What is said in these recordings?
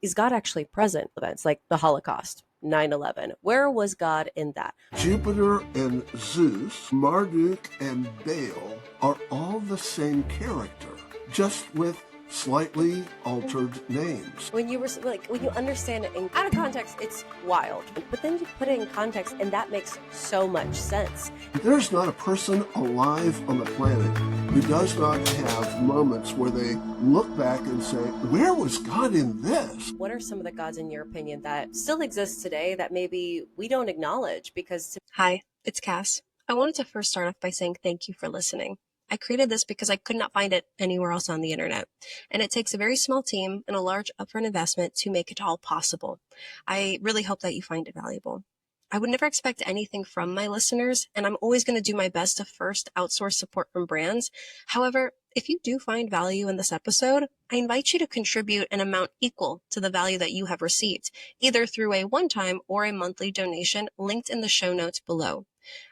is God actually present? Events like the Holocaust, 9/11. Where was God in that? Jupiter and Zeus, Marduk and Baal are all the same character, just with slightly altered names. When you understand it out of context, it's wild. But then you put it in context, and that makes so much sense. There's not a person alive on the planet who does not have moments where they look back and say, where was God in this? What are some of the gods, in your opinion, that still exist today that maybe we don't acknowledge? Hi, it's Cass. I wanted to first start off by saying thank you for listening. I created this because I could not find it anywhere else on the internet, and it takes a very small team and a large upfront investment to make it all possible. I really hope that you find it valuable. I would never expect anything from my listeners, and I'm always going to do my best to first outsource support from brands. However, if you do find value in this episode, I invite you to contribute an amount equal to the value that you have received, either through a one-time or a monthly donation linked in the show notes below.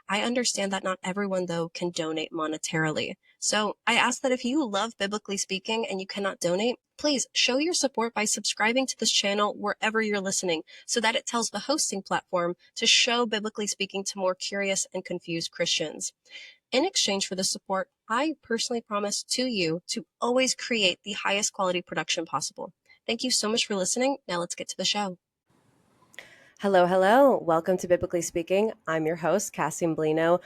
I understand that not everyone, though, can donate monetarily. So I ask that if you love Biblically Speaking and you cannot donate, please show your support by subscribing to this channel wherever you're listening so that it tells the hosting platform to show Biblically Speaking to more curious and confused Christians. In exchange for the support, I personally promise to you to always create the highest quality production possible. Thank you so much for listening. Now let's get to the show. Hello. Welcome to Biblically Speaking. I'm your host, Cassie Blino.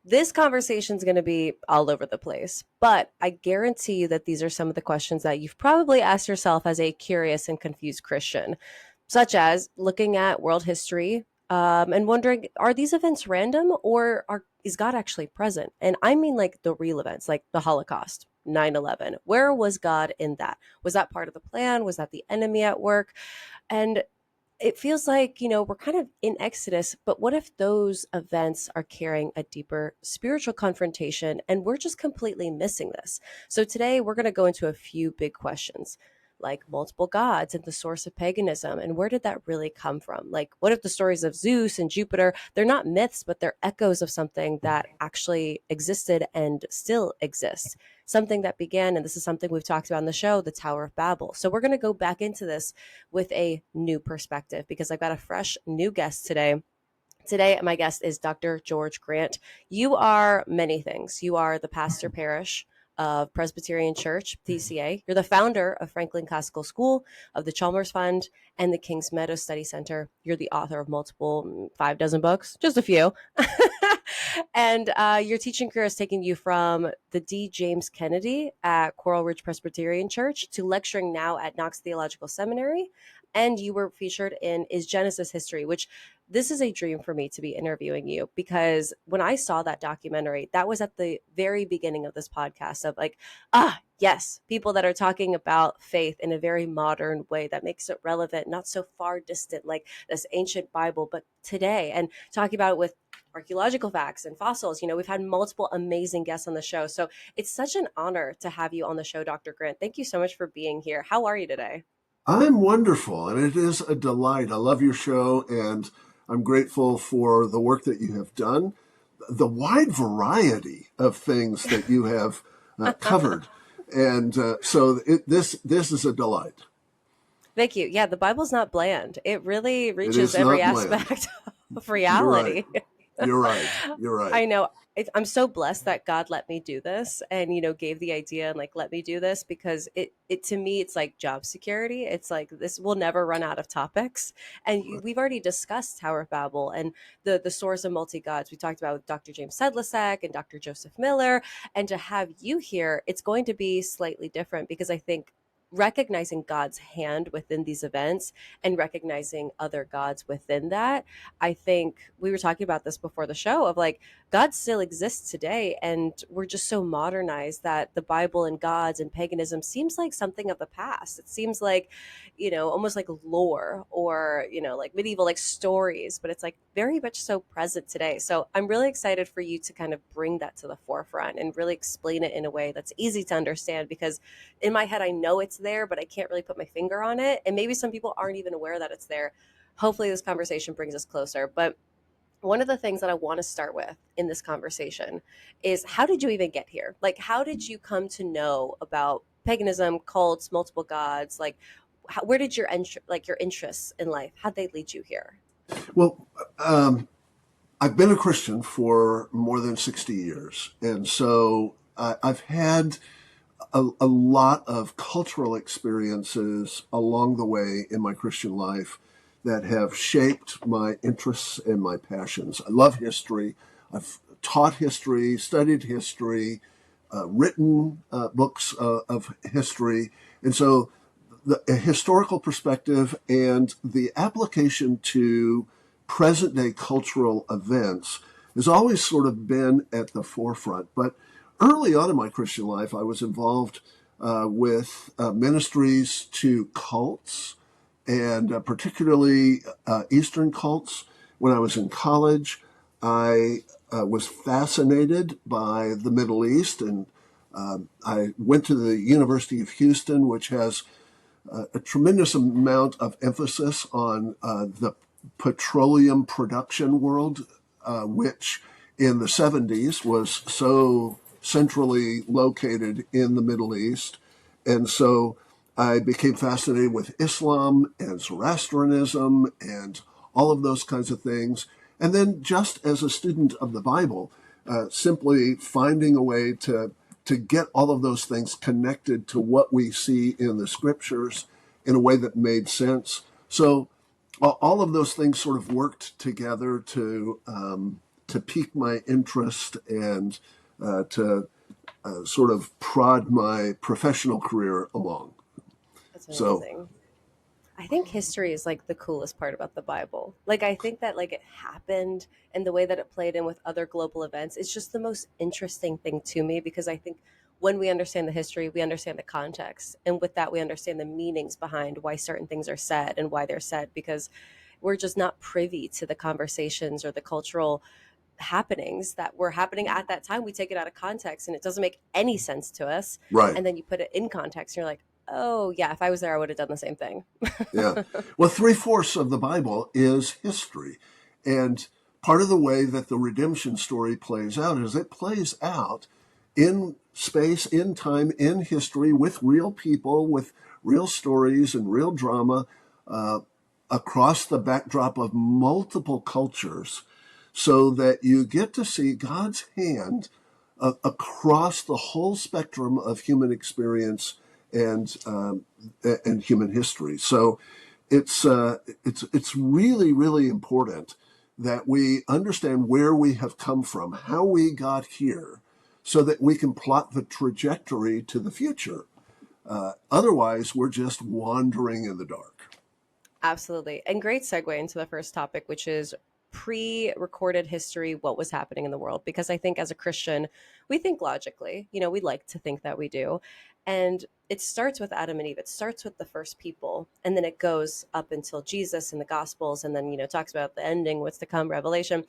This conversation is going to be all over the place, but I guarantee you that these are some of the questions that you've probably asked yourself as a curious and confused Christian, such as looking at world history and wondering, are these events random or is God actually present? And I mean like the real events, like the Holocaust, 9/11. Where was God in that? Was that part of the plan? Was that the enemy at work? And it feels like, we're kind of in Exodus, but what if those events are carrying a deeper spiritual confrontation and we're just completely missing this? So today we're going to go into a few big questions, like multiple gods and the source of paganism, and where did that really come from? Like, what if the stories of Zeus and Jupiter, they're not myths, but they're echoes of something that actually existed and still exists? Something that began, and this is something we've talked about on the show, the Tower of Babel. So we're going to go back into this with a new perspective because I've got a fresh new guest today. Today, my guest is Dr. George Grant. You are many things. You are the pastor Parish of Presbyterian Church, PCA. You're the founder of Franklin Classical School, of the Chalmers Fund, and the King's Meadow Study Center. You're the author of multiple 6 books, just a few. And your teaching career has taken you from the D. James Kennedy at Coral Ridge Presbyterian Church to lecturing now at Knox Theological Seminary. And you were featured in Is Genesis History, which this is a dream for me to be interviewing you, because when I saw that documentary, that was at the very beginning of this podcast of like, yes, people that are talking about faith in a very modern way that makes it relevant, not so far distant like this ancient Bible, but today, and talking about it with archaeological facts and fossils. We've had multiple amazing guests on the show. So it's such an honor to have you on the show, Dr. Grant. Thank you so much for being here. How are you today? I'm wonderful, and it is a delight. I love your show, and I'm grateful for the work that you have done, the wide variety of things that you have covered. And this is a delight. Thank you. Yeah, the Bible's not bland. It really reaches every aspect of reality. You're right. I know. I'm so blessed that God let me do this and, gave the idea and like, let me do this, because it to me, it's like job security. It's like, this will never run out of topics. And we've already discussed Tower of Babel and the source of multi-gods. We talked about with Dr. James Sedlicek and Dr. Joseph Miller. And to have you here, it's going to be slightly different, because I think recognizing God's hand within these events and recognizing other gods within that. I think we were talking about this before the show of like, God still exists today, and we're just so modernized that the Bible and gods and paganism seems like something of the past. It seems like, almost like lore or, like medieval like stories, but it's like very much so present today. So I'm really excited for you to kind of bring that to the forefront and really explain it in a way that's easy to understand, because in my head, I know it's there, but I can't really put my finger on it. And maybe some people aren't even aware that it's there. Hopefully this conversation brings us closer. But one of the things that I want to start with in this conversation is, how did you even get here? Like, how did you come to know about paganism, cults, multiple gods? Like, where did your your interests in life, how'd they lead you here? Well, I've been a Christian for more than 60 years. And so I've had a lot of cultural experiences along the way in my Christian life that have shaped my interests and my passions. I love history. I've taught history, studied history, written books of history. And so a historical perspective and the application to present day cultural events has always sort of been at the forefront. But early on in my Christian life, I was involved with ministries to cults, and particularly Eastern cults. When I was in college, I was fascinated by the Middle East, and I went to the University of Houston, which has a tremendous amount of emphasis on the petroleum production world, which in the 70s was so centrally located in the Middle East. And so I became fascinated with Islam and Zoroastrianism and all of those kinds of things. And then just as a student of the Bible, simply finding a way to get all of those things connected to what we see in the scriptures in a way that made sense. So all of those things sort of worked together to pique my interest and to sort of prod my professional career along. That's amazing. I think history is like the coolest part about the Bible. Like, I think that like it happened and the way that it played in with other global events, it's just the most interesting thing to me, because I think when we understand the history, we understand the context. And with that, we understand the meanings behind why certain things are said and why they're said, because we're just not privy to the conversations or the cultural happenings that were happening at that time. We take it out of context and it doesn't make any sense to us. Right. And then you put it in context and you're like, oh yeah, if I was there, I would have done the same thing. Yeah. Well, 3/4 of the Bible is history. And part of the way that the redemption story plays out is it plays out in space, in time, in history, with real people, with real stories and real drama, across the backdrop of multiple cultures, so that you get to see God's hand across the whole spectrum of human experience and human history. So it's really, really important that we understand where we have come from, how we got here, so that we can plot the trajectory to the future. Otherwise, we're just wandering in the dark. Absolutely. And great segue into the first topic, which is pre-recorded history, what was happening in the world. Because I think as a Christian, we think logically, we like to think that we do. And it starts with Adam and Eve. It starts with the first people, and then it goes up until Jesus in the Gospels, and then, talks about the ending, what's to come, Revelation.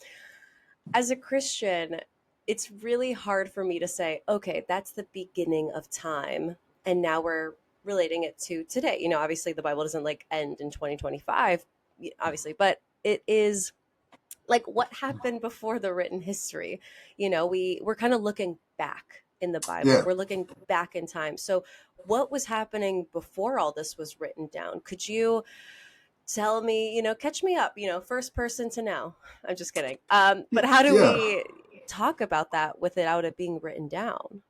As a Christian, it's really hard for me to say, okay, that's the beginning of time, and now we're relating it to today. Obviously the Bible doesn't like end in 2025, obviously, but it is like what happened before the written history. We're kind of looking back in the Bible. Yeah. We're looking back in time. So what was happening before all this was written down? Could you tell me, catch me up, first person to now? I'm just kidding. But how do Yeah. we talk about that without it being written down?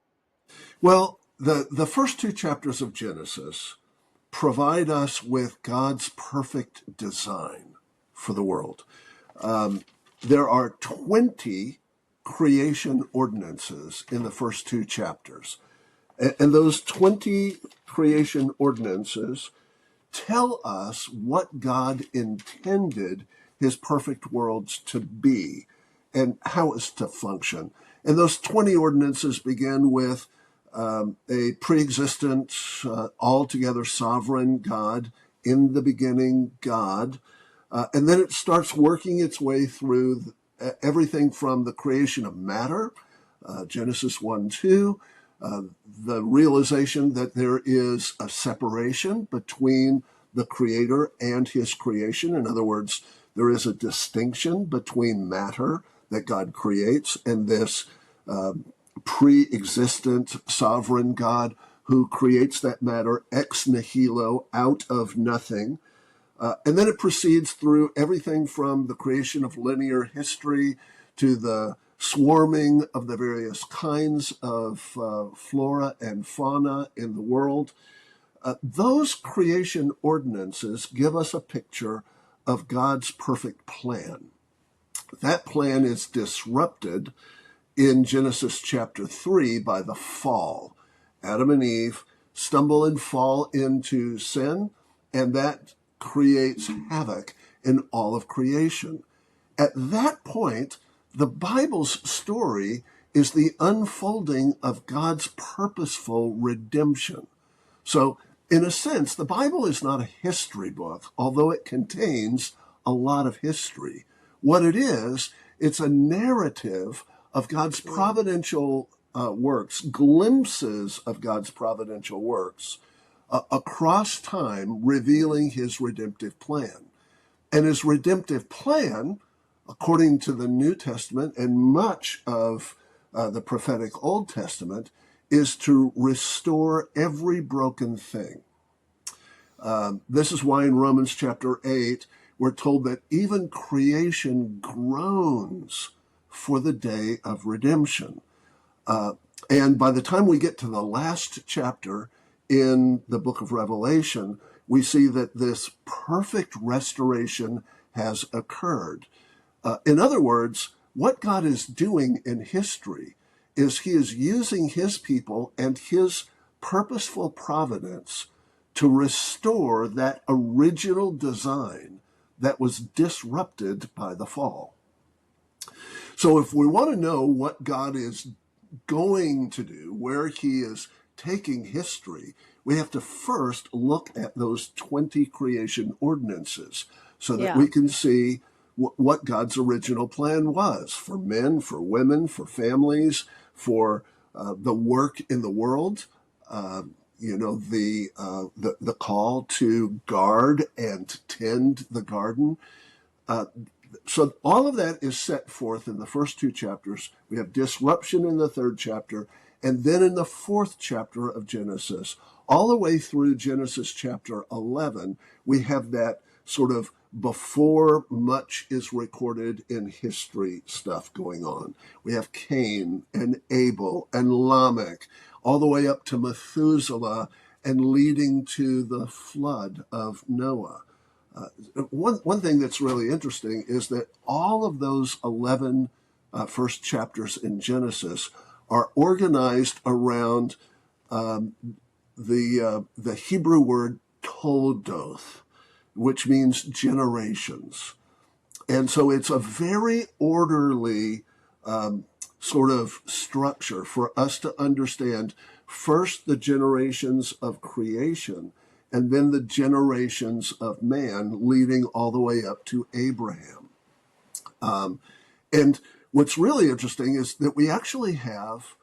Well, the first two chapters of Genesis provide us with God's perfect design for the world. There are 20 creation ordinances in the first two chapters. And those 20 creation ordinances tell us what God intended his perfect worlds to be and how it's to function. And those 20 ordinances begin with a pre-existent, altogether sovereign God, in the beginning God. And then it starts working its way through everything from the creation of matter, Genesis 1-2, the realization that there is a separation between the creator and his creation. In other words, there is a distinction between matter that God creates and this pre-existent sovereign God who creates that matter ex nihilo, out of nothing. And then it proceeds through everything from the creation of linear history to the swarming of the various kinds of flora and fauna in the world. Those creation ordinances give us a picture of God's perfect plan. That plan is disrupted in Genesis chapter 3 by the fall. Adam and Eve stumble and fall into sin, and that creates havoc in all of creation. At that point, the Bible's story is the unfolding of God's purposeful redemption. So, in a sense, the Bible is not a history book, although it contains a lot of history. What it is, it's a narrative of God's providential works, glimpses of God's providential works across time, revealing his redemptive plan. And his redemptive plan, according to the New Testament and much of the prophetic Old Testament, is to restore every broken thing. This is why in Romans chapter 8, we're told that even creation groans for the day of redemption. And by the time we get to the last chapter in the book of Revelation, we see that this perfect restoration has occurred. In other words, what God is doing in history is he is using his people and his purposeful providence to restore that original design that was disrupted by the fall. So if we want to know what God is going to do, where he is taking history, we have to first look at those 20 creation ordinances so that we can see what God's original plan was for men, for women, for families, for the work in the world, the call to guard and tend the garden. So all of that is set forth in the first two chapters. We have disruption in the third chapter, and then in the fourth chapter of Genesis, all the way through Genesis chapter 11, we have that sort of before much is recorded in history stuff going on. We have Cain and Abel and Lamech, all the way up to Methuselah and leading to the flood of Noah. One thing that's really interesting is that all of those 11 first chapters in Genesis are organized around the Hebrew word toldoth, which means generations. And so it's a very orderly sort of structure for us to understand first the generations of creation and then the generations of man leading all the way up to Abraham. And what's really interesting is that we actually have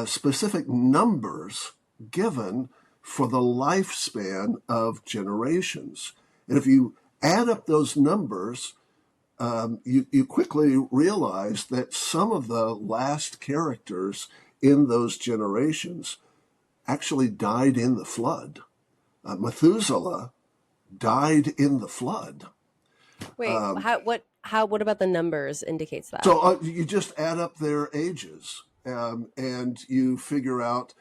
specific numbers given for the lifespan of generations. And if you add up those numbers, you quickly realize that some of the last characters in those generations actually died in the flood. Methuselah died in the flood. Wait, what about the numbers indicates that? So you just add up their ages, and you figure out,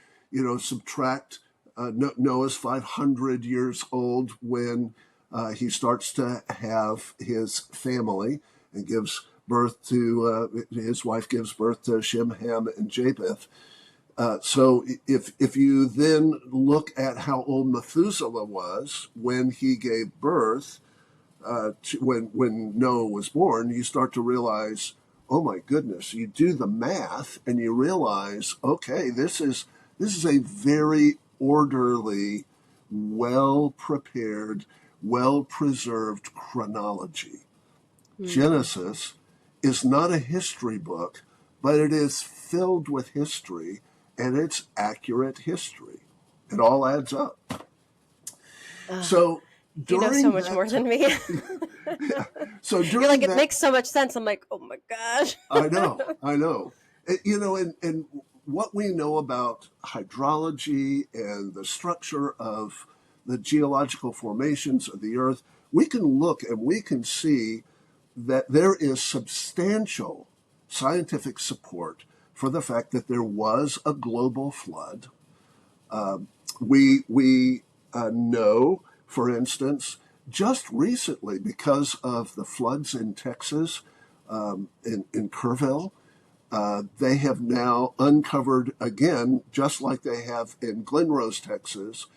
subtract Noah's 500 years old when he starts to have his family and gives birth to, his wife gives birth to Shem, Ham, and Japheth. So if you then look at how old Methuselah was when he gave birth, when Noah was born, you start to realize, oh my goodness, you do the math and you realize, okay, this is a very orderly, well-prepared, well-preserved chronology. Genesis is not a history book, but it is filled with history, and it's accurate history. It all adds up. So you know so much more than me. Yeah. So You're like, it makes so much sense. I'm like, oh my gosh. I know. And what we know about hydrology and the structure of the geological formations of the earth, we can look and we can see that there is substantial scientific support for the fact that there was a global flood. We know, for instance, just recently, because of the floods in Texas, in Kerrville, they have now uncovered again, just like they have in Glen Rose, Texas,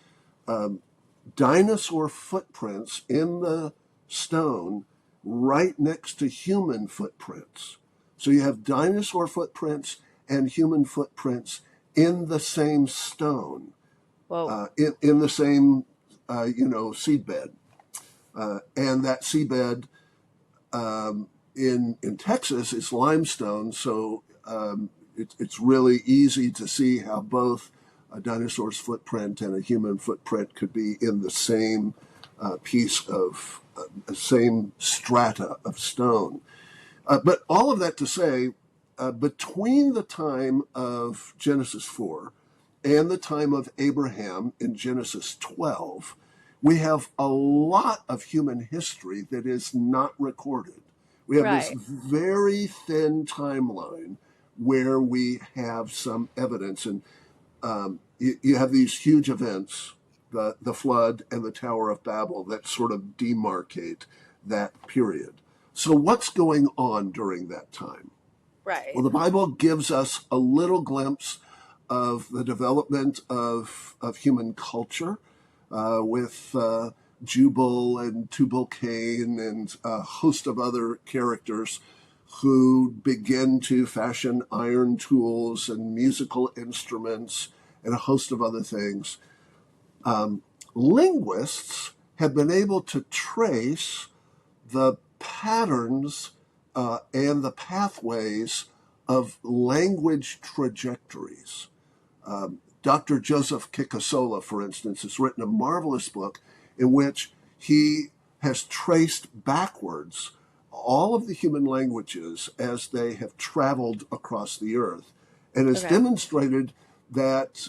dinosaur footprints in the stone right next to human footprints. So you have dinosaur footprints and human footprints in the same stone, Whoa. in the same, seedbed. And that seabed in Texas is limestone, so it's really easy to see how both a dinosaur's footprint and a human footprint could be in the same piece of same strata of stone. But all of that to say, between the time of Genesis 4 and the time of Abraham in Genesis 12, we have a lot of human history that is not recorded. We have this Right. very thin timeline where we have some evidence. And you have these huge events, the flood and the Tower of Babel, that sort of demarcate that period. So what's going on during that time? Right. Well, the Bible gives us a little glimpse of the development of human culture with Jubal and Tubal-Cain and a host of other characters who begin to fashion iron tools and musical instruments and a host of other things. Linguists have been able to trace the patterns and the pathways of language trajectories. Dr. Joseph Kikasola, for instance, has written a marvelous book in which he has traced backwards all of the human languages as they have traveled across the earth, and has Okay. demonstrated that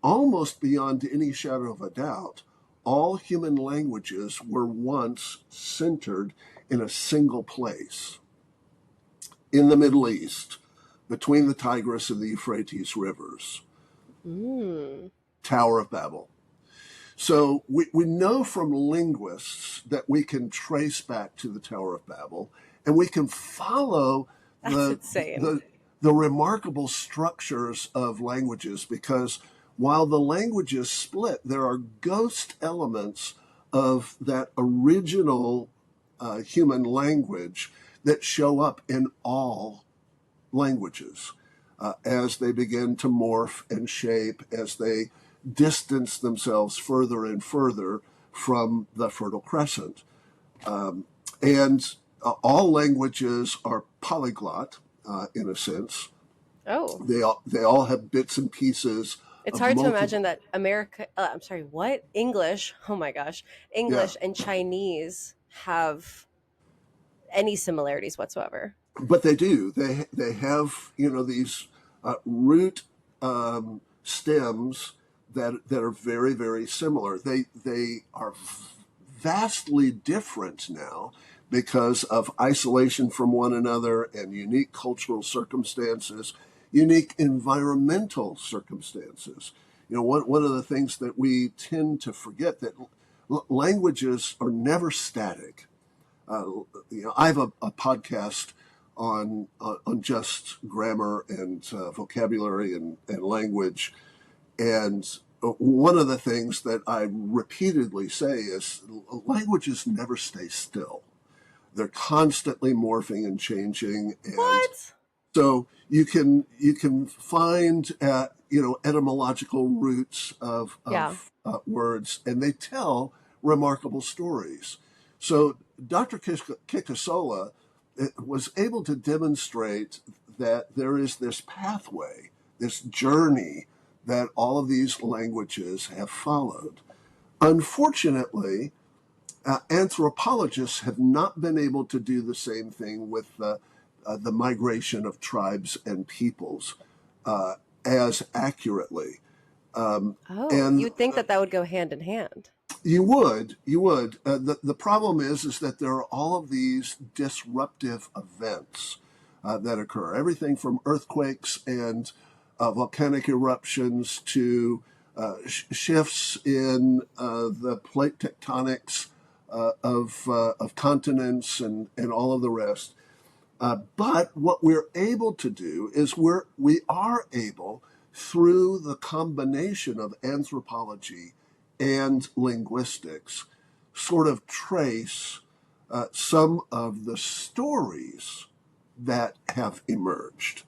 almost beyond any shadow of a doubt, all human languages were once centered in a single place in the Middle East, between the Tigris and the Euphrates rivers. Tower of Babel. So we know from linguists that we can trace back to the Tower of Babel, and we can follow That's insane. the remarkable structures of languages, because while the languages split, there are ghost elements of that original human language that show up in all languages as they begin to morph and shape, as they distance themselves further and further from the Fertile Crescent. And all languages are polyglot, in a sense. Oh. They all have bits and pieces. It's of hard to multiple. imagine that I'm sorry, what? English, oh my gosh. Yeah, English and Chinese have any similarities whatsoever. but they do. They have these root stems that are very, very similar. They are vastly different now because of isolation from one another and unique cultural circumstances, unique environmental circumstances. One of the things that we tend to forget, that languages are never static. I have a podcast on just grammar and vocabulary and language. And one of the things that I repeatedly say is languages never stay still. They're constantly morphing and changing. And What? so you can find etymological roots of Yeah. words, and they tell remarkable stories. So Dr. Kikasola was able to demonstrate that there is this pathway, this journey that all of these languages have followed. Unfortunately, anthropologists have not been able to do the same thing with the migration of tribes and peoples. as accurately. Oh, And you'd think that that would go hand in hand. you would. The problem is that there are all of these disruptive events that occur. Everything from earthquakes and volcanic eruptions to shifts in the plate tectonics of continents and all of the rest. But what we're able to do is we are able, through the combination of anthropology and linguistics, sort of trace some of the stories that have emerged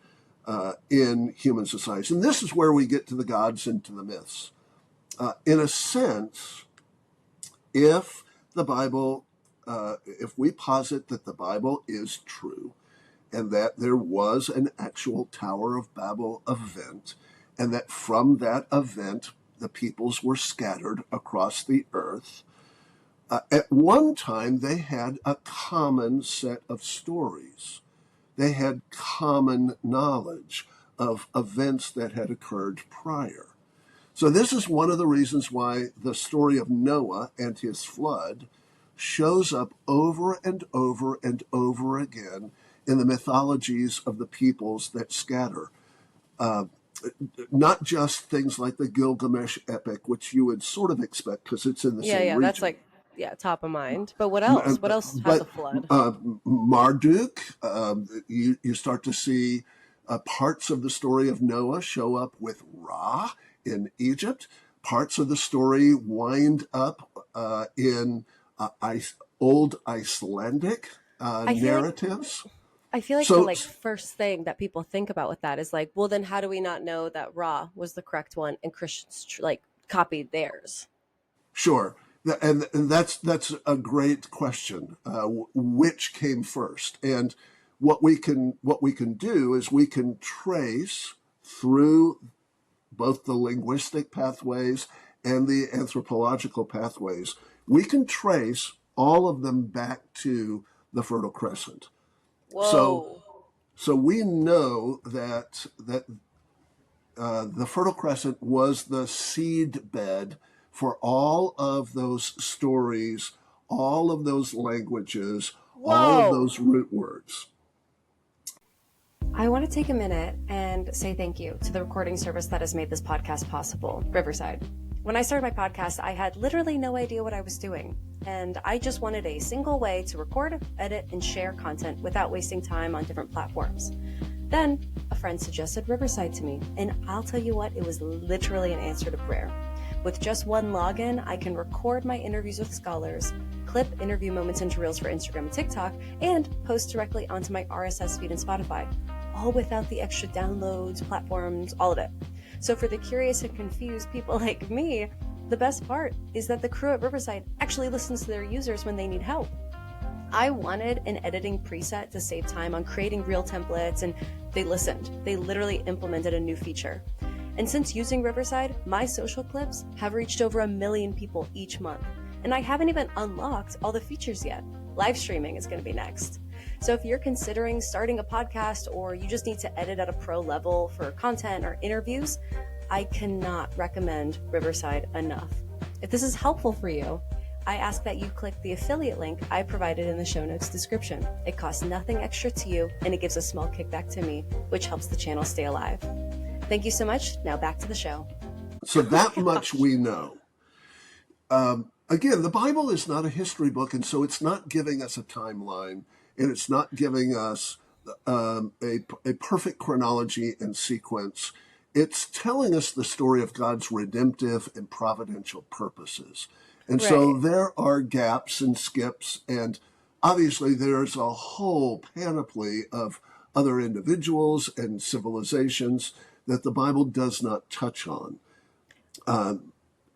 in human societies. And this is where we get to the gods and to the myths. In a sense, if the Bible, if we posit that the Bible is true, and that there was an actual Tower of Babel event, and that from that event the peoples were scattered across the earth. At one time, they had a common set of stories. They had common knowledge of events that had occurred prior. So this is one of the reasons why the story of Noah and his flood shows up over and over and over again in the mythologies of the peoples that scatter. Not just things like the Gilgamesh epic, which you would sort of expect because it's in the Yeah, same yeah, that's region. like, yeah, top of mind. But what else? What else has a But flood? Marduk, you start to see parts of the story of Noah show up with Ra in Egypt. Parts of the story wind up in old Icelandic I feel like narratives. I feel like the So, like first thing that people think about with that is like, well, then how do we not know that Ra was the correct one and Christians like copied theirs? sure. And that's a great question. Which came first? And what we can do is we can trace through both the linguistic pathways and the anthropological pathways. We can trace all of them back to the Fertile Crescent. So Whoa. so we know that the Fertile Crescent was the seed bed for all of those stories, all of those languages, all of Whoa. those root words. I want to take a minute and say thank you to the recording service that has made this podcast possible, Riverside. When I started my podcast, I had literally no idea what I was doing, and I just wanted a single way to record, edit, and share content without wasting time on different platforms. Then, a friend suggested Riverside to me, and I'll tell you what, it was literally an answer to prayer. With just one login, I can record my interviews with scholars, clip interview moments into Reels for Instagram and TikTok, and post directly onto my RSS feed and Spotify, all without the extra downloads, platforms, all of it. So for the curious and confused people like me, the best part is that the crew at Riverside actually listens to their users when they need help. I wanted an editing preset to save time on creating reel templates, and they listened. They literally implemented a new feature. And since using Riverside, my social clips have reached over 1 million people each month. And I haven't even unlocked all the features yet. Live streaming is going to be next. So if you're considering starting a podcast or you just need to edit at a pro level for content or interviews, I cannot recommend Riverside enough. If this is helpful for you, I ask that you click the affiliate link I provided in the show notes description. It costs nothing extra to you, and it gives a small kickback to me, which helps the channel stay alive. Thank you so much. Now back to the show. So that much we know. Again, the Bible is not a history book, and so it's not giving us a timeline, and it's not giving us a perfect chronology and sequence. It's telling us the story of God's redemptive and providential purposes. And so Right. there are gaps and skips, and obviously there's a whole panoply of other individuals and civilizations that the Bible does not touch on.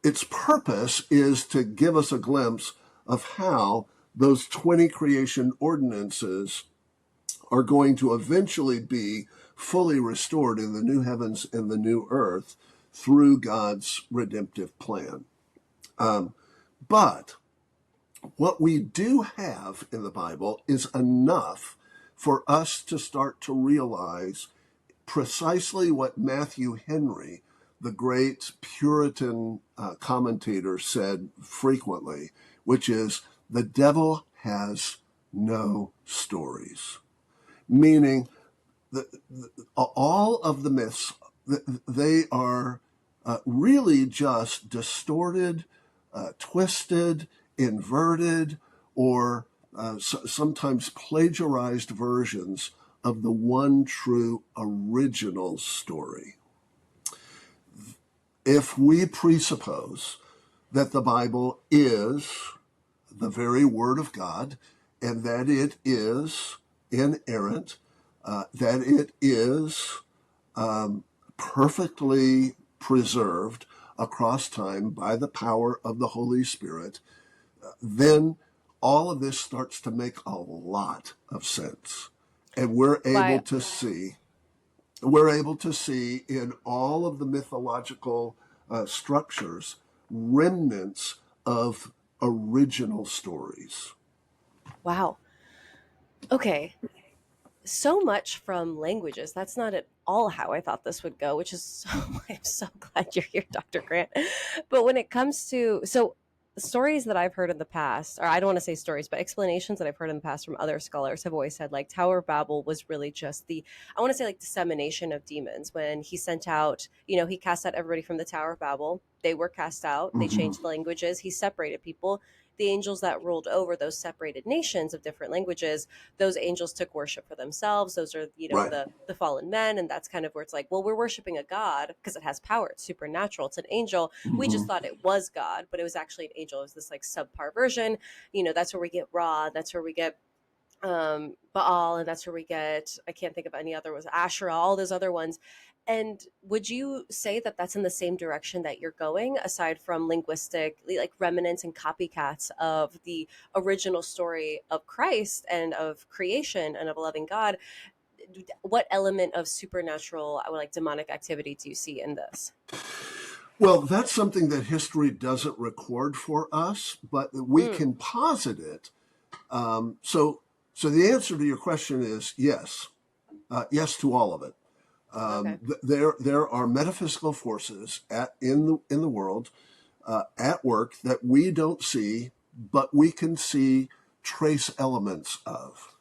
Its purpose is to give us a glimpse of how those 20 creation ordinances are going to eventually be fully restored in the new heavens and the new earth through God's redemptive plan. But what we do have in the Bible is enough for us to start to realize precisely what Matthew Henry, the great Puritan commentator, said frequently, which is the devil has no stories, meaning all of the myths, they are really just distorted, twisted, inverted, or sometimes plagiarized versions of the one true original story. If we presuppose that the Bible is the very Word of God and that it is inerrant, that it is perfectly preserved across time by the power of the Holy Spirit, then all of this starts to make a lot of sense. And we're able to see in all of the mythological structures remnants of original stories. Wow. Okay. So much from languages. That's not at all how I thought this would go, which is so, I'm so glad you're here, Dr. Grant. But when it comes to, so stories that I've heard in the past, or I don't want to say stories, but explanations that I've heard in the past from other scholars have always said like Tower of Babel was really just the, I want to say like dissemination of demons. When he sent out, he cast out everybody from the Tower of Babel. They were cast out. They changed the languages. He separated people. The angels that ruled over those separated nations of different languages, those angels took worship for themselves. Those are, Right. the fallen men. And that's kind of where it's like, well, we're worshiping a God because it has power. It's supernatural. It's an angel. We just thought it was God, but it was actually an angel. It was this like subpar version. That's where we get Ra. That's where we get Baal, and that's where we get, I can't think of any other, was Asherah, all those other ones. And would you say that that's in the same direction that you're going, aside from linguistic, like remnants and copycats of the original story of Christ and of creation and of a loving God? What element of supernatural, like demonic activity do you see in this? Well, that's something that history doesn't record for us, but we can posit it. So the answer to your question is yes, yes to all of it. Okay. There are metaphysical forces in the world at work that we don't see, but we can see trace elements of.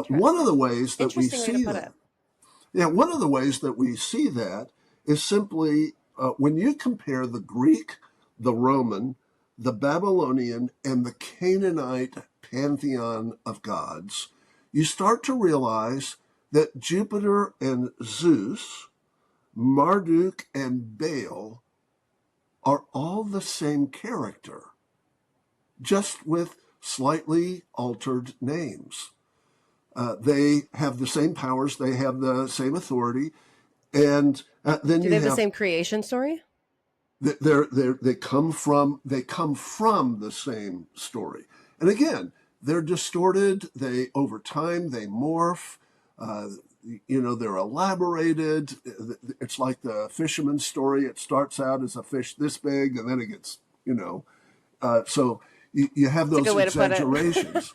One of the ways that we Interesting way to see put that, it. one of the ways that we see that is simply when you compare the Greek, the Roman, the Babylonian, and the Canaanite pantheon of gods, you start to realize that Jupiter and Zeus, Marduk and Baal are all the same character, just with slightly altered names. They have the same powers, they have the same authority, and then Do you they have the have same creation story? they come from the same story, and again they're distorted. They over time they morph. They're elaborated. It's like the fisherman's story. It starts out as a fish this big, and then it gets so you have It's a those good way to put it. exaggerations.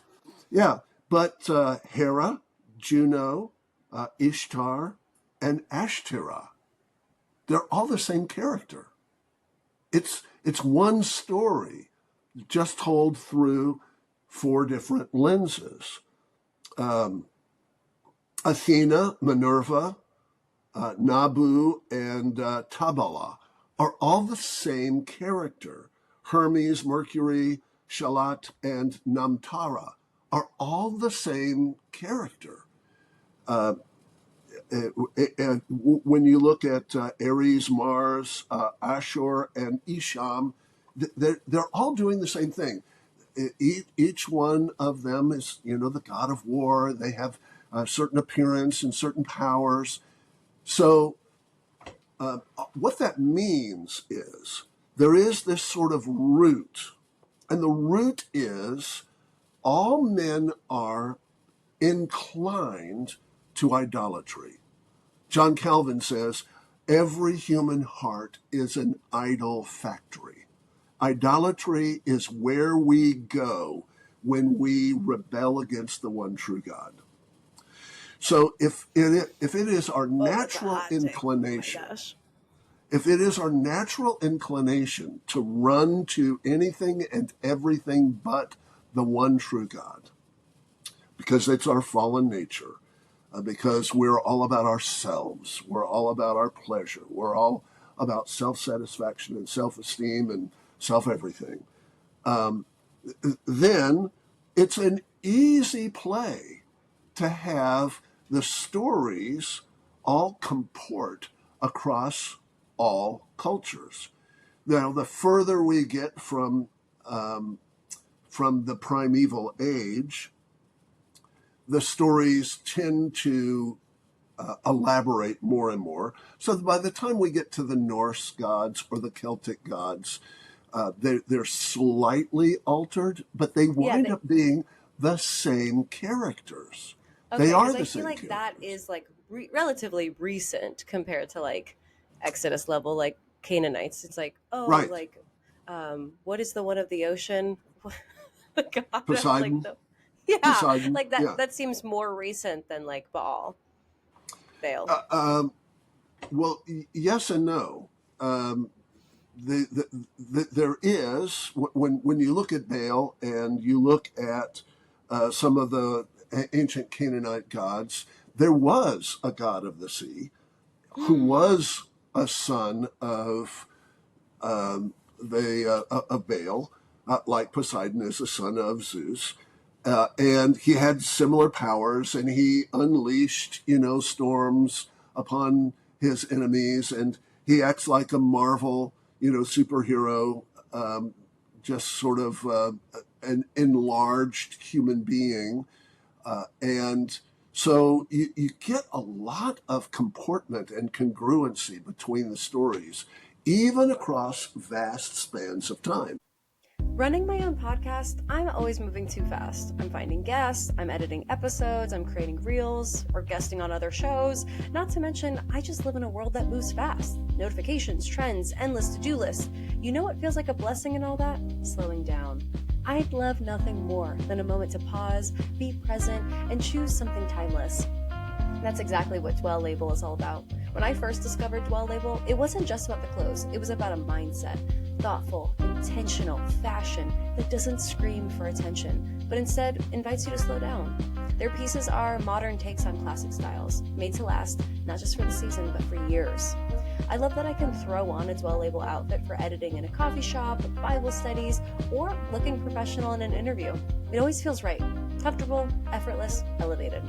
Yeah, but Hera, Juno, Ishtar, and Ashtoreth, they're all the same character. It's one story, just told through four different lenses. Athena, Minerva, Nabu, and Tabala are all the same character. Hermes, Mercury, Shalat, and Namtara are all the same character. And when you look at Ares, Mars, Ashur, and Isham, they're all doing the same thing. Each one of them is, the god of war. They have a certain appearance and certain powers. So what that means is there is this sort of root, and the root is all men are inclined to idolatry. John Calvin says, every human heart is an idol factory. Idolatry is where we go when we rebel against the one true God. So if it is our Oh, that's a natural hot take. inclination, Oh my gosh. if it is our natural inclination to run to anything and everything but the one true God, because it's our fallen nature, because we're all about ourselves, we're all about our pleasure, we're all about self-satisfaction and self-esteem and self-everything, then it's an easy play to have the stories all comport across all cultures. Now, the further we get from the primeval age, the stories tend to elaborate more and more. So by the time we get to the Norse gods or the Celtic gods, they're slightly altered, but they wind up being the same characters. Okay, They are because the I same feel like characters. that is like relatively recent compared to like Exodus level, like Canaanites. It's like, oh, Right. like, what is the one of the ocean? The god of, like Poseidon. the, yeah, Poseidon. like that. Yeah. That seems more recent than like Baal, Baal. Well, yes and no. There is, when you look at Baal and you look at some of the ancient Canaanite gods, there was a god of the sea who was a son of of Baal, like Poseidon is a son of Zeus. And he had similar powers, and he unleashed, storms upon his enemies, and he acts like a Marvel, superhero, just sort of an enlarged human being. And so you get a lot of comportment and congruency between the stories, even across vast spans of time. Running my own podcast, I'm always moving too fast. I'm finding guests, I'm editing episodes, I'm creating reels, or guesting on other shows. Not to mention, I just live in a world that moves fast. Notifications, trends, endless to-do lists. You know what feels like a blessing in all that? Slowing down. I'd love nothing more than a moment to pause, be present, and choose something timeless. That's exactly what Dwell Label is all about. When I first discovered Dwell Label, it wasn't just about the clothes, it was about a mindset. Thoughtful, intentional fashion that doesn't scream for attention, but instead invites you to slow down. Their pieces are modern takes on classic styles, made to last, not just for the season, but for years. I love that I can throw on a Dwell Label outfit for editing in a coffee shop, Bible studies, or looking professional in an interview. It always feels right, comfortable, effortless, elevated.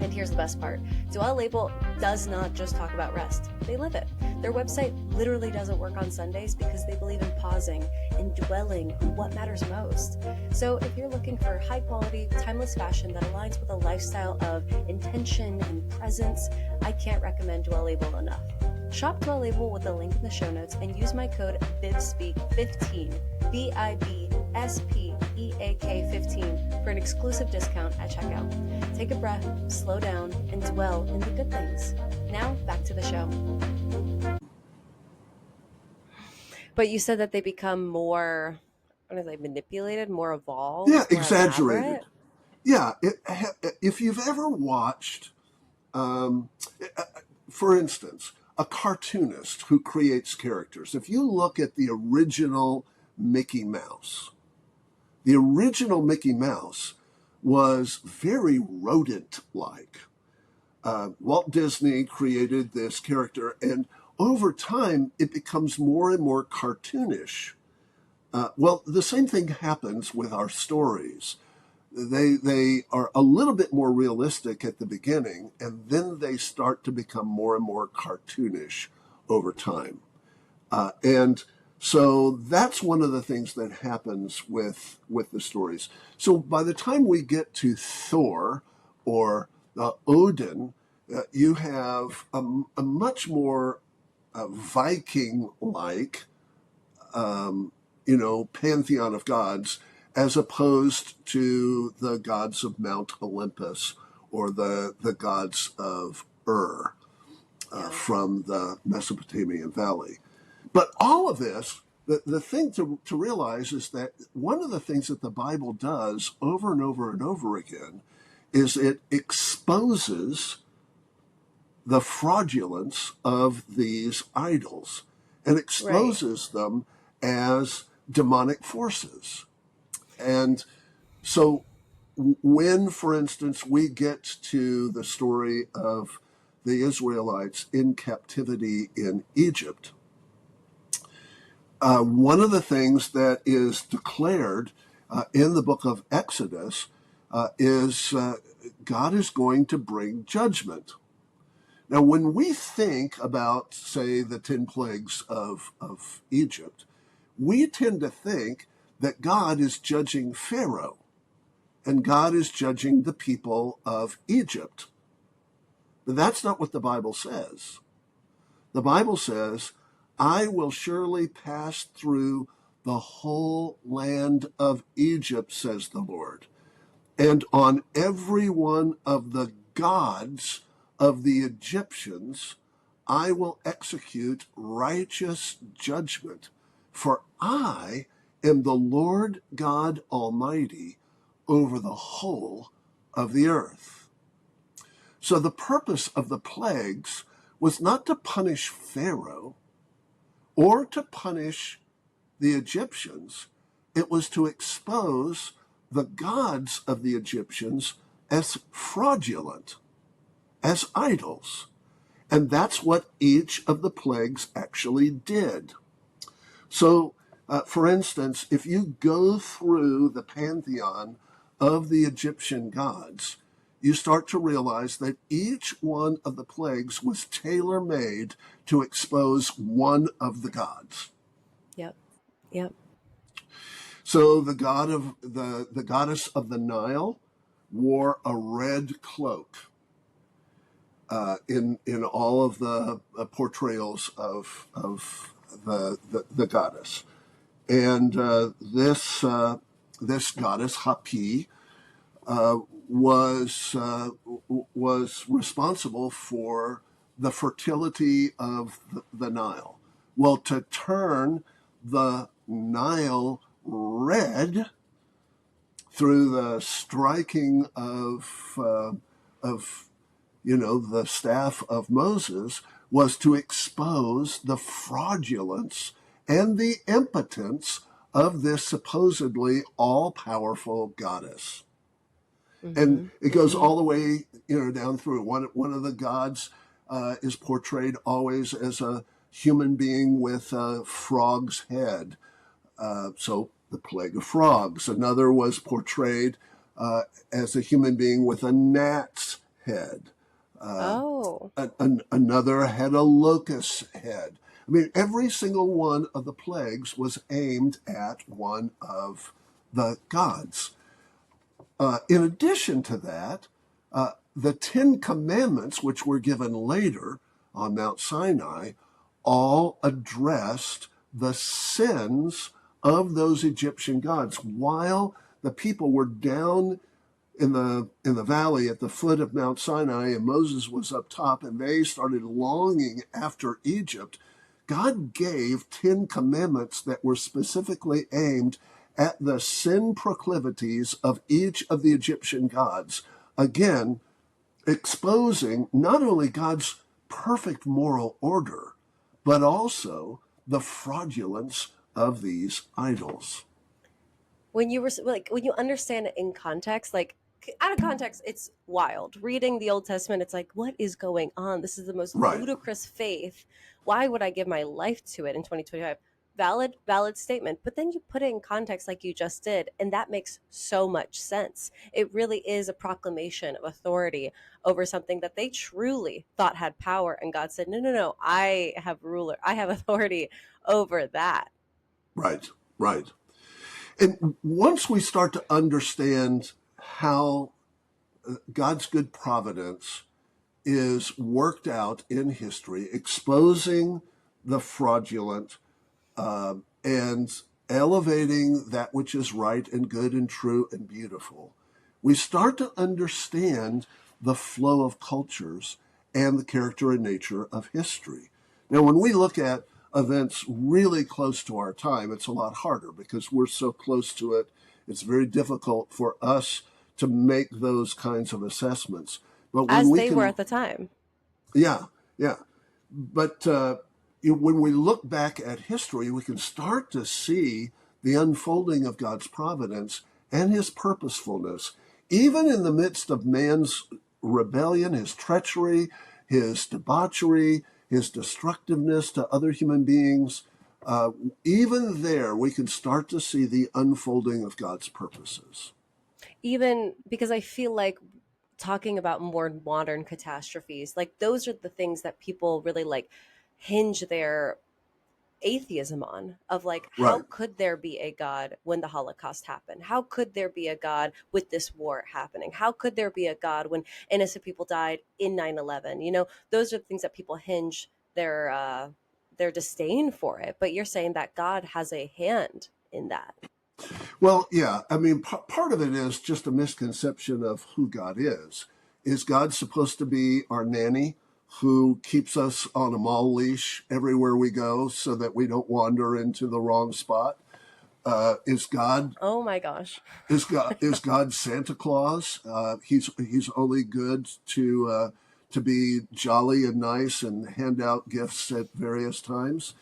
And here's the best part. Dwell Label does not just talk about rest. They live it. Their website literally doesn't work on Sundays because they believe in pausing and dwelling on what matters most. So if you're looking for high quality, timeless fashion that aligns with a lifestyle of intention and presence, I can't recommend Dwell Label enough. Shop Dwell Label with the link in the show notes and use my code BIBSPEAK15, BIBSPEAK15 for an exclusive discount at checkout. Take a breath, slow down, and dwell in the good things. Now, back to the show. But you said that they become more, what are they, manipulated, more evolved? Yeah, more exaggerated. elaborate? Yeah, if you've ever watched, for instance, a cartoonist who creates characters, if you look at the original Mickey Mouse was very rodent-like. Walt Disney created this character, and over time, it becomes more and more cartoonish. Well, the same thing happens with our stories. They are a little bit more realistic at the beginning, and then they start to become more and more cartoonish over time. And so that's one of the things that happens with the stories. So by the time we get to Thor or Odin, you have a much more Viking-like, pantheon of gods, as opposed to the gods of Mount Olympus or the gods of from the Mesopotamian Valley. But all of this, the thing to realize is that one of the things that the Bible does over and over and over again is it exposes the fraudulence of these idols and exposes them as demonic forces. And so when, for instance, we get to the story of the Israelites in captivity in Egypt, one of the things that is declared in the book of Exodus is God is going to bring judgment. Now, when we think about, say, the 10 plagues of Egypt, we tend to think that God is judging Pharaoh and God is judging the people of Egypt. But that's not what the Bible says. The Bible says, I will surely pass through the whole land of Egypt, says the Lord, and on every one of the gods of the Egyptians I will execute righteous judgment, for I am the Lord God Almighty over the whole of the earth. So the purpose of the plagues was not to punish Pharaoh or to punish the Egyptians. It was to expose the gods of the Egyptians as fraudulent, as idols. And that's what each of the plagues actually did. So, for instance, if you go through the pantheon of the Egyptian gods, you start to realize that each one of the plagues was tailor-made to expose one of the gods. Yep. Yep. So the goddess of the Nile wore a red cloak in all of the portrayals of the goddess, and this goddess Hapi was responsible for the fertility of the Nile. Well, to turn the Nile red through the striking of the staff of Moses was to expose the fraudulence and the impotence of this supposedly all-powerful goddess. Mm-hmm. And it goes all the way, down through. One of the gods is portrayed always as a human being with a frog's head. So the plague of frogs. Another was portrayed as a human being with a gnat's head. Another had a locust head. I mean, every single one of the plagues was aimed at one of the gods. In addition to that, the 10 Commandments, which were given later on Mount Sinai, all addressed the sins of those Egyptian gods. While the people were down in the valley at the foot of Mount Sinai and Moses was up top and they started longing after Egypt, God gave 10 commandments that were specifically aimed at the sin proclivities of each of the Egyptian gods. Again, exposing not only God's perfect moral order, but also the fraudulence of these idols. When you understand it in context, out of context, it's wild. Reading the Old Testament, it's like, what is going on? This is the most ludicrous faith. Why would I give my life to it in 2025? Valid statement. But then you put it in context like you just did, and that makes so much sense. It really is a proclamation of authority over something that they truly thought had power. And God said, no, I have authority over that. Right. And once we start to understand how God's good providence is worked out in history, exposing the fraudulent and elevating that which is right and good and true and beautiful, we start to understand the flow of cultures and the character and nature of history. Now, when we look at events really close to our time, it's a lot harder because we're so close to it. It's very difficult for us to make those kinds of assessments. But when As we they were can, at the time. yeah, yeah. But when we look back at history, we can start to see the unfolding of God's providence and his purposefulness, even in the midst of man's rebellion, his treachery, his debauchery, his destructiveness to other human beings. Even there, we can start to see the unfolding of God's purposes. Even because I feel like talking about more modern catastrophes, like those are the things that people really like hinge their atheism on, of like, how Right. could there be a God when the Holocaust happened? How could there be a God with this war happening? How could there be a God when innocent people died in 9/11? You know, those are the things that people hinge their disdain for it. But you're saying that God has a hand in that. Well, yeah. I mean, part of it is just a misconception of who God is. Is God supposed to be our nanny who keeps us on a mall leash everywhere we go so that we don't wander into the wrong spot? Is God Oh my gosh. is God Santa Claus? He's only good to be jolly and nice and hand out gifts at various times,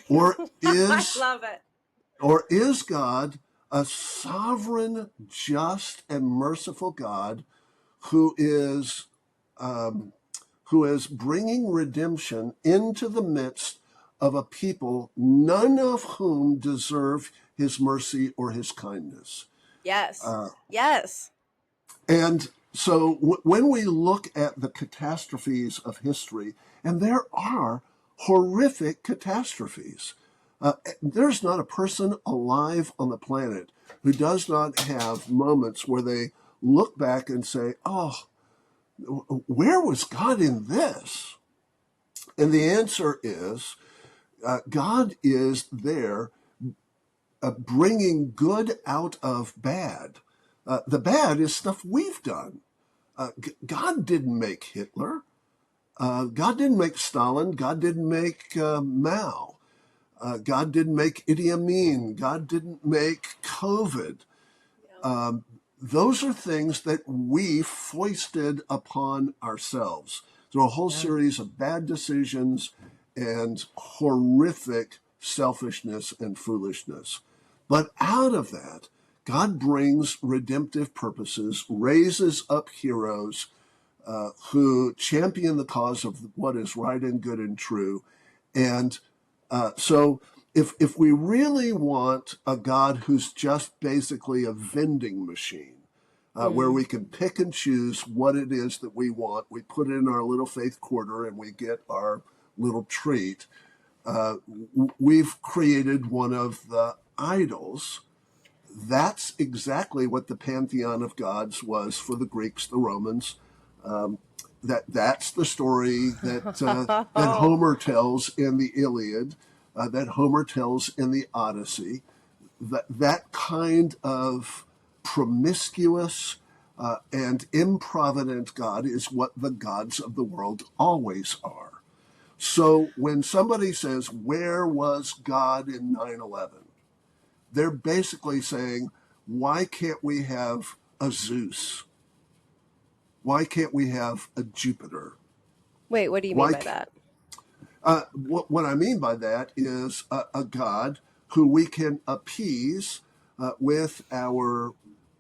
or I is love it. or is God a sovereign, just, and merciful God who is um, who is bringing redemption into the midst of a people, none of whom deserve his mercy or his kindness? Yes. Uh, Yes. and so when we look at the catastrophes of history, and there are horrific catastrophes, there's not a person alive on the planet who does not have moments where they look back and say, oh, where was God in this? And the answer is God is there bringing good out of bad. The bad is stuff we've done. God didn't make Hitler. God didn't make Stalin. God didn't make Mao. God didn't make Idi Amin. God didn't make COVID. Um, those are things that we foisted upon ourselves through a whole Yeah. series of bad decisions and horrific selfishness and foolishness. But out of that, God brings redemptive purposes, raises up heroes who champion the cause of what is right and good and true. And so if we really want a God who's just basically a vending machine, where Mm. we can pick and choose what it is that we want, we put in our little faith quarter and we get our little treat. We've created one of the idols. That's exactly what the pantheon of gods was for the Greeks, the Romans. Um, that's the story that Oh. Homer tells in the Iliad, that Homer tells in the Odyssey. That kind of promiscuous and improvident God is what the gods of the world always are. So when somebody says, "Where was God in 9/11?" they're basically saying, why can't we have a Zeus? Why can't we have a Jupiter? Wait, what do you mean Why? by that? What I mean by that is a God who we can appease with our,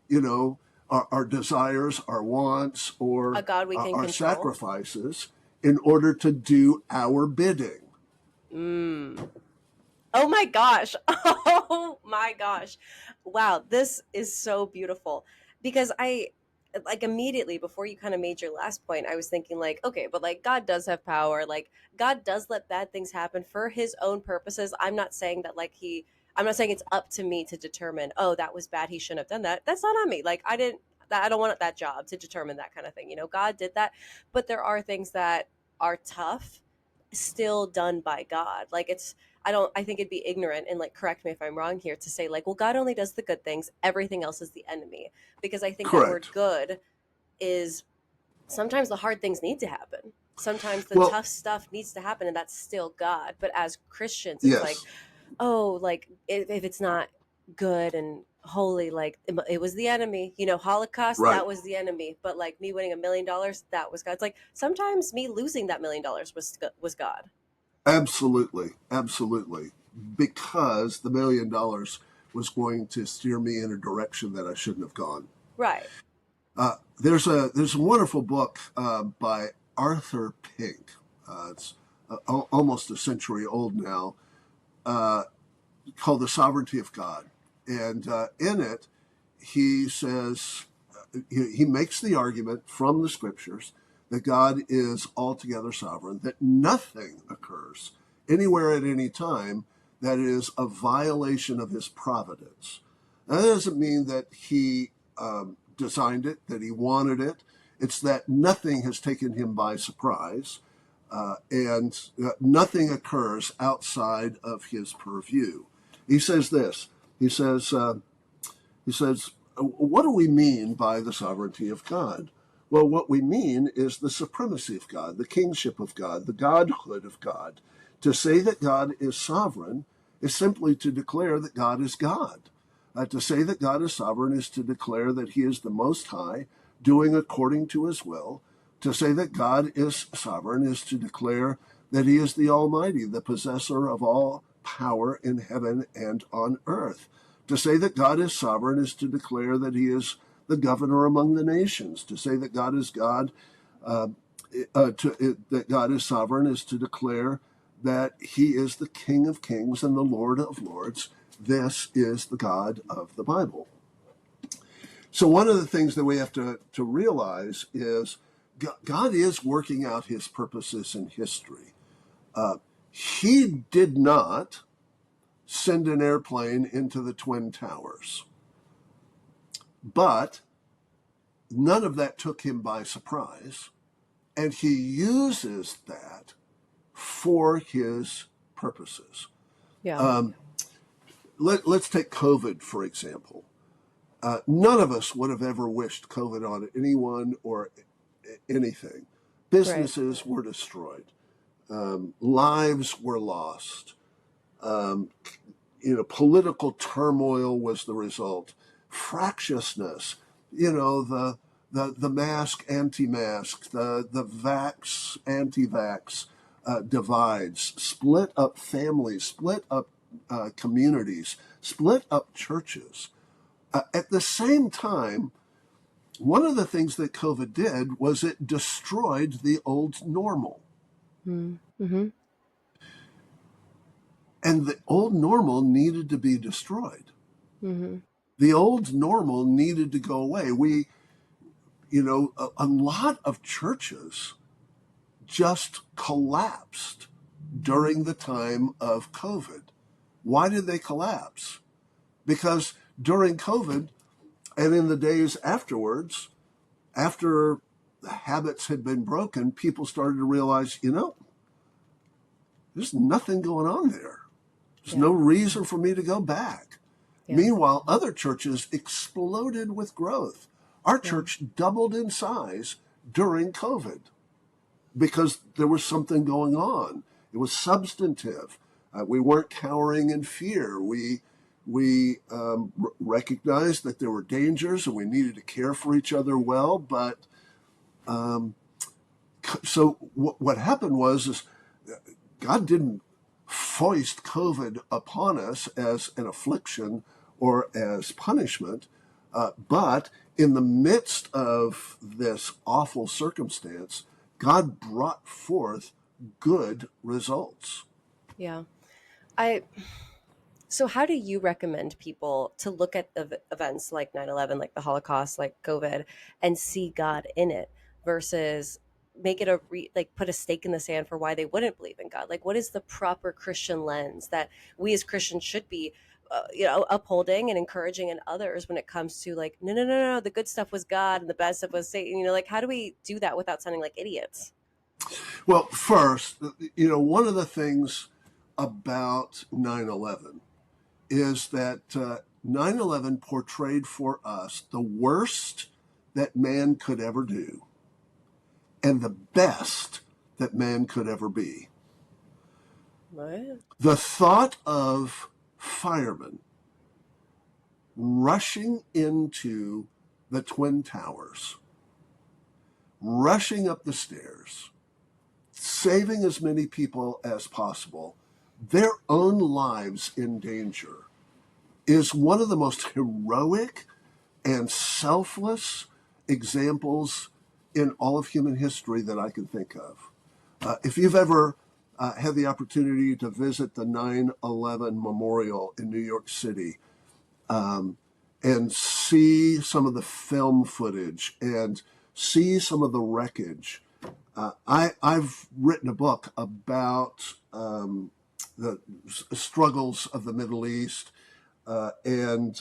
you know, our desires, our wants, A or God we can our control? sacrifices in order to do our bidding. Mm. Oh my gosh. Oh my gosh. Wow, this is so beautiful because I like immediately before you kind of made your last point, I was thinking like, okay, but like God does have power. Like God does let bad things happen for his own purposes. I'm not saying it's up to me to determine, oh, that was bad, he shouldn't have done that. That's not on me. Like I don't want that job to determine that kind of thing. You know, God did that, but there are things that are tough still done by God. Like I think it'd be ignorant and like correct me if I'm wrong here to say like, well, God only does the good things, everything else is the enemy. Because I think that word Correct. good is sometimes the hard things need to happen. Sometimes the Well, tough stuff needs to happen and that's still God. But as Christians, it's like, yes. oh, like if it's not good and wholly like it was the enemy, Holocaust, Right. that was the enemy, but like me winning $1 million, that was God. It's like sometimes me losing that $1 million was God. Absolutely. Absolutely. Because the $1 million was going to steer me in a direction that I shouldn't have gone. Right. There's a wonderful book by Arthur Pink. It's almost a century old now, called The Sovereignty of God. And in it, he says, he makes the argument from the scriptures that God is altogether sovereign, that nothing occurs anywhere at any time that is a violation of his providence. Now, that doesn't mean that he designed it, that he wanted it. It's that nothing has taken him by surprise, and nothing occurs outside of his purview. He says this. He says, what do we mean by the sovereignty of God? Well, what we mean is the supremacy of God, the kingship of God, the godhood of God. To say that God is sovereign is simply to declare that God is God. To say that God is sovereign is to declare that he is the Most High, doing according to his will. To say that God is sovereign is to declare that he is the Almighty, the possessor of all power in heaven and on earth. To say that God is sovereign is to declare that he is the governor among the nations. To say that God is God, that God is sovereign is to declare that he is the King of kings and the Lord of lords. This is the God of the Bible. So one of the things that we have to realize is God is working out his purposes in history. He did not send an airplane into the Twin Towers, but none of that took him by surprise, and he uses that for his purposes. Yeah. Let's take COVID, for example. None of us would have ever wished COVID on anyone or anything. Right. Businesses were destroyed. Lives were lost. Political turmoil was the result. Fractiousness, the mask, anti-mask, the vax, anti-vax divides, split up families, split up communities, split up churches. At the same time, one of the things that COVID did was it destroyed the old normal. Mm-hmm. And the old normal needed to be destroyed. Mm-hmm. The old normal needed to go away. A lot of churches just collapsed during the time of COVID. Why did they collapse? Because during COVID and in the days afterwards, after the habits had been broken, people started to realize, there's nothing going on there. There's Yeah. no reason for me to go back. Yeah. Meanwhile, other churches exploded with growth. Our Yeah. church doubled in size during COVID because there was something going on. It was substantive. We weren't cowering in fear. We recognized that there were dangers and we needed to care for each other well. But so what happened was God didn't foist COVID upon us as an affliction or as punishment, but in the midst of this awful circumstance, God brought forth good results. Yeah. So how do you recommend people to look at events like 9/11, like the Holocaust, like COVID, and see God in it versus make it like put a stake in the sand for why they wouldn't believe in God? Like, what is the proper Christian lens that we as Christians should be, upholding and encouraging in others when it comes to like, no, no, no, no, the good stuff was God and the bad stuff was Satan. Like, how do we do that without sounding like idiots? Well, first, one of the things about 9/11 is that 9/11 portrayed for us the worst that man could ever do and the best that man could ever be. What? The thought of firemen rushing into the Twin Towers, rushing up the stairs, saving as many people as possible, their own lives in danger, is one of the most heroic and selfless examples in all of human history that I can think of. If you've ever had the opportunity to visit the 9/11 Memorial in New York City, and see some of the film footage and see some of the wreckage. I've written a book about the struggles of the Middle East, and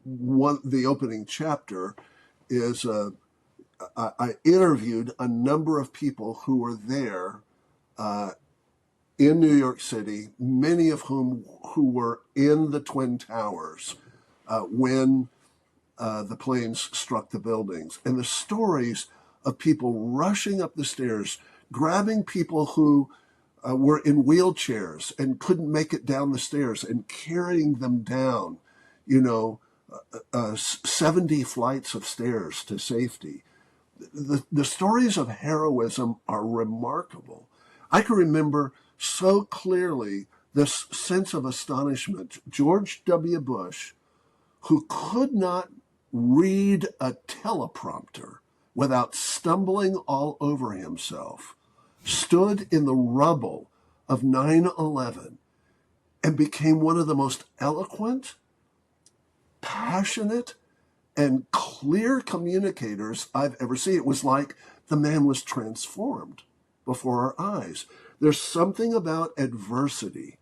the opening chapter is I interviewed a number of people who were there in New York City, many of whom who were in the Twin Towers when the planes struck the buildings. And the stories of people rushing up the stairs, grabbing people who were in wheelchairs and couldn't make it down the stairs and carrying them down, 70 flights of stairs to safety. The stories of heroism are remarkable. I can remember so clearly this sense of astonishment. George W. Bush, who could not read a teleprompter without stumbling all over himself, stood in the rubble of 9/11 and became one of the most eloquent, passionate, and clear communicators I've ever seen. It was like the man was transformed before our eyes. There's something about adversity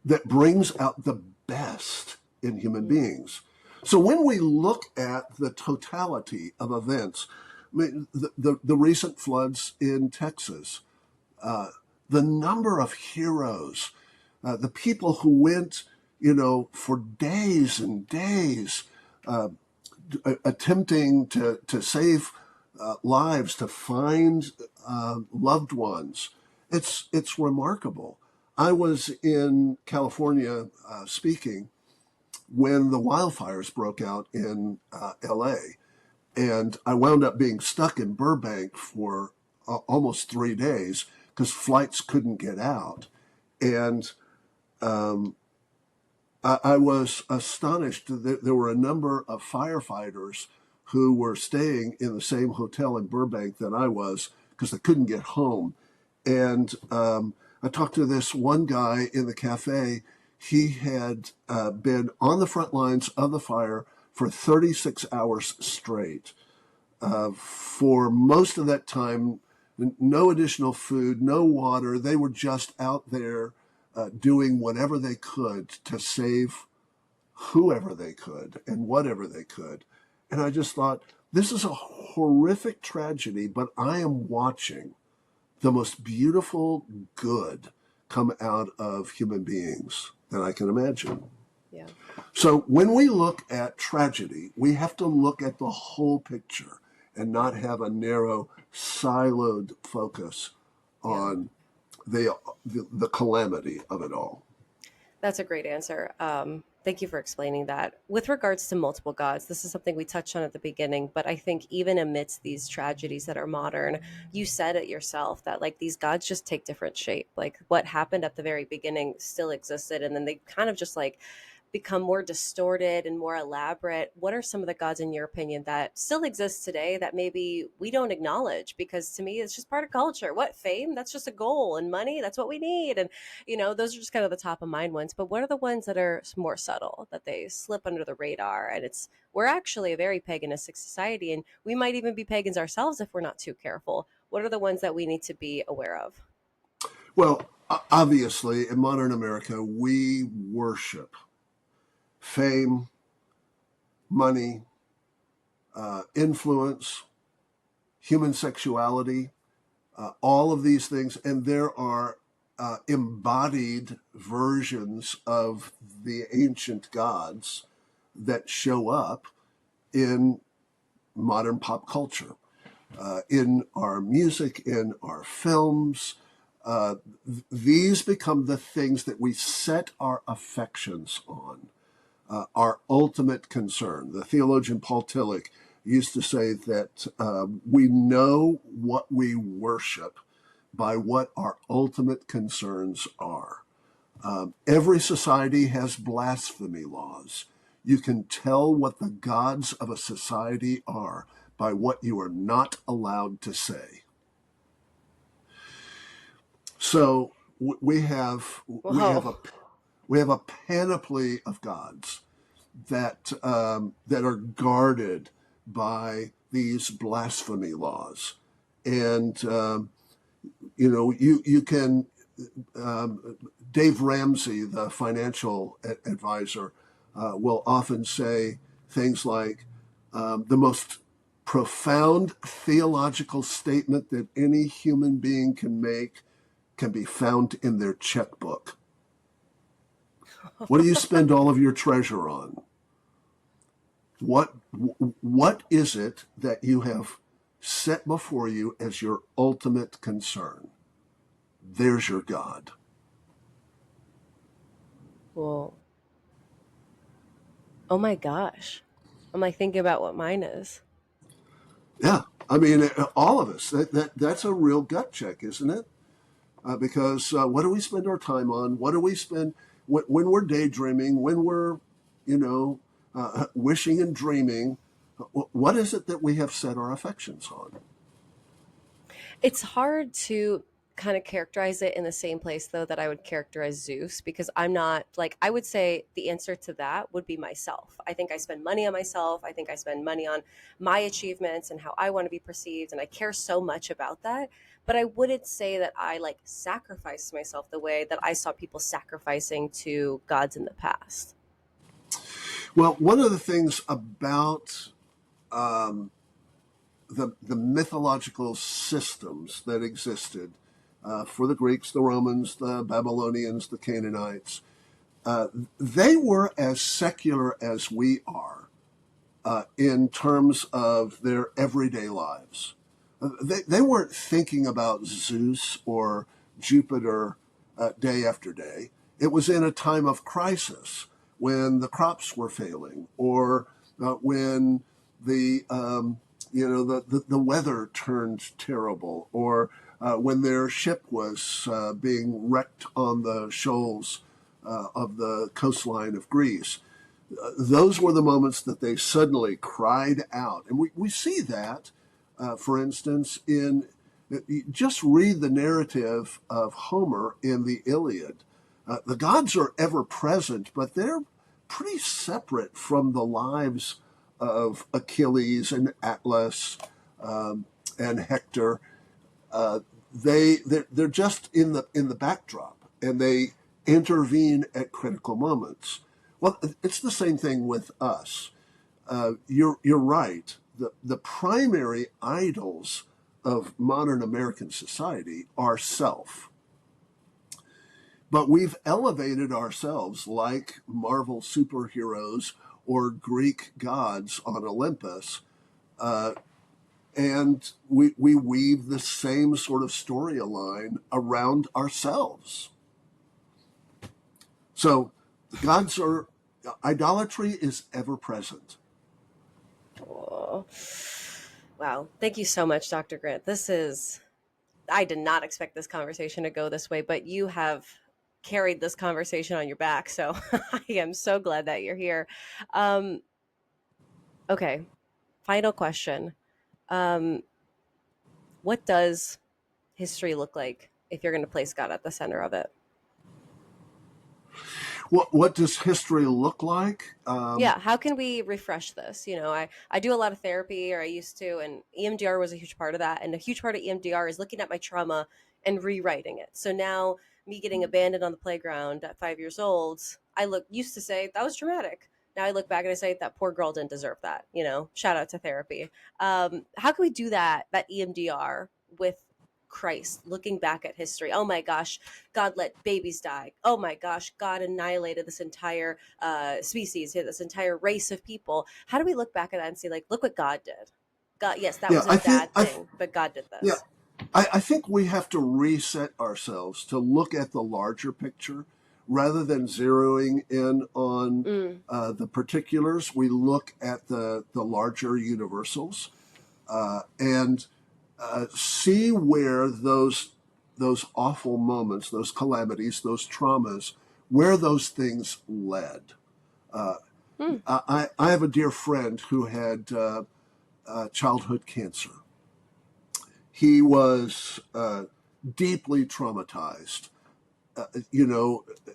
that brings out the best in human beings. So when we look at the totality of events, I mean, the recent floods in Texas, the number of heroes, the people who went, for days and days, attempting to save lives, to find loved ones. It's remarkable. I was in California speaking when the wildfires broke out in LA, and I wound up being stuck in Burbank for almost 3 days because flights couldn't get out. And I was astonished that there were a number of firefighters who were staying in the same hotel in Burbank that I was because they couldn't get home. And I talked to this one guy in the cafe. He had been on the front lines of the fire for 36 hours straight. For most of that time, no additional food, no water. They were just out there doing whatever they could to save whoever they could and whatever they could. And I just thought, this is a horrific tragedy, but I am watching the most beautiful good come out of human beings that I can imagine. Yeah. So when we look at tragedy, we have to look at the whole picture and not have a narrow, siloed focus on the calamity of it all. That's a great answer. Thank you for explaining that. With regards to multiple gods, this is something we touched on at the beginning, but I think even amidst these tragedies that are modern, you said it yourself that like these gods just take different shape. Like what happened at the very beginning still existed, and then they kind of just like become more distorted and more elaborate. What are some of the gods in your opinion that still exist today that maybe we don't acknowledge? Because to me, it's just part of culture. What, fame? That's just a goal, and money, that's what we need. And those are just kind of the top of mind ones. But what are the ones that are more subtle, that they slip under the radar? And we're actually a very paganistic society, and we might even be pagans ourselves if we're not too careful. What are the ones that we need to be aware of? Well, obviously, in modern America, we worship fame, money, influence, human sexuality, all of these things. And there are embodied versions of the ancient gods that show up in modern pop culture, in our music, in our films. These become the things that we set our affections on. our ultimate concern. The theologian Paul Tillich used to say that we know what we worship by what our ultimate concerns are. Every society has blasphemy laws. You can tell what the gods of a society are by what you are not allowed to say. So we have a panoply of gods that are guarded by these blasphemy laws, and you can. Dave Ramsey, the financial advisor, will often say things like, the most profound theological statement that any human being can make can be found in their checkbook. What do you spend all of your treasure on? What is it that you have set before you as your ultimate concern? There's your God. Well, oh my gosh. I'm like thinking about what mine is. Yeah, I mean, all of us. That's a real gut check, isn't it? Because what do we spend our time on? What do we spend when we're daydreaming? When we're, wishing and dreaming? What is it that we have set our affections on? It's hard to kind of characterize it in the same place though that I would characterize Zeus, because I'm not like, I would say the answer to that would be myself. I think I spend money on myself. I think I spend money on my achievements and how I want to be perceived, and I care so much about that. But I wouldn't say that I like sacrifice myself the way that I saw people sacrificing to gods in the past. Well, one of the things about the mythological systems that existed for the Greeks, the Romans, the Babylonians, the Canaanites, they were as secular as we are in terms of their everyday lives. They weren't thinking about Zeus or Jupiter day after day. It was in a time of crisis when the crops were failing, or when the the weather turned terrible, or when their ship was being wrecked on the shoals of the coastline of Greece. Those were the moments that they suddenly cried out. And we see that, for instance, in just read the narrative of Homer in the Iliad. The gods are ever present, but they're pretty separate from the lives of Achilles and Atlas and Hector. They're just in the backdrop, and they intervene at critical moments. Well, it's the same thing with us. You're right. The primary idols of modern American society are self. But we've elevated ourselves like Marvel superheroes or Greek gods on Olympus, and we weave the same sort of storyline around ourselves. So idolatry is ever present. Oh, wow. Thank you so much, Dr. Grant. I did not expect this conversation to go this way, but you have carried this conversation on your back. So I am so glad that you're here. Okay. Final question. What does history look like if you're going to place God at the center of it? What does history look like? Yeah, how can we refresh this? I do a lot of therapy, or I used to, and EMDR was a huge part of that. And a huge part of EMDR is looking at my trauma and rewriting it. So now, me getting abandoned on the playground at 5 years old, used to say that was traumatic. Now I look back and I say that poor girl didn't deserve that. Shout out to therapy. How can we do that EMDR with Christ, looking back at history? Oh my gosh, God let babies die. Oh my gosh, God annihilated this entire species, this entire race of people. How do we look back at that and say, like, look what God did? God, yes, that was a bad thing, but God did this. Yeah, I think we have to reset ourselves to look at the larger picture rather than zeroing in on the particulars, we look at the larger universals and see where those awful moments, those calamities, those traumas, where those things led. I have a dear friend who had childhood cancer. He was deeply traumatized.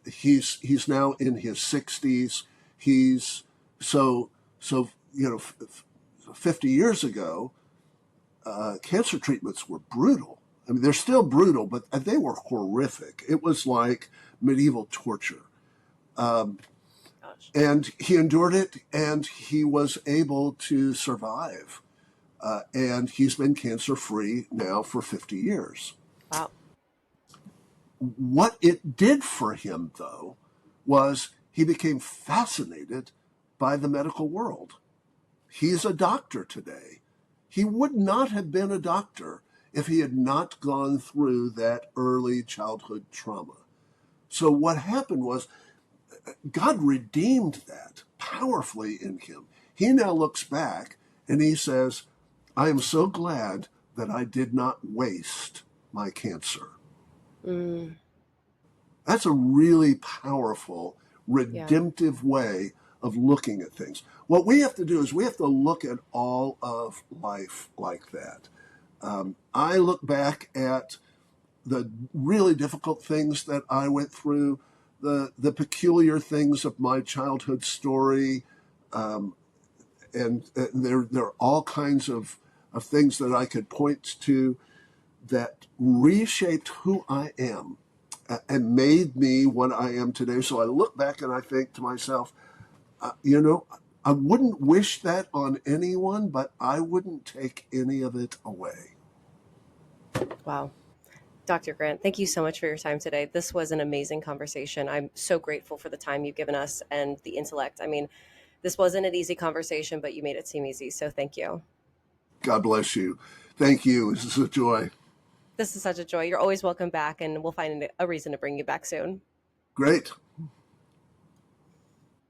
He's now in his 60s. He's so 50 years ago, cancer treatments were brutal. I mean, they're still brutal, but they were horrific. It was like medieval torture. And he endured it, and he was able to survive. And he's been cancer-free now for 50 years. Wow. What it did for him, though, was he became fascinated by the medical world. He's a doctor today. He would not have been a doctor if he had not gone through that early childhood trauma. So what happened was God redeemed that powerfully in him. He now looks back and he says, I am so glad that I did not waste my cancer. That's a really powerful, redemptive way of looking at things. What we have to do is we have to look at all of life like that. I look back at the really difficult things that I went through, the peculiar things of my childhood story, and there are all kinds of things that I could point to that reshaped who I am and made me what I am today. So I look back and I think to myself, I wouldn't wish that on anyone, but I wouldn't take any of it away. Wow. Dr. Grant, thank you so much for your time today. This was an amazing conversation. I'm so grateful for the time you've given us and the intellect. I mean, this wasn't an easy conversation, but you made it seem easy. So thank you. God bless you. Thank you. This is a joy. This is such a joy. You're always welcome back, and we'll find a reason to bring you back soon. Great.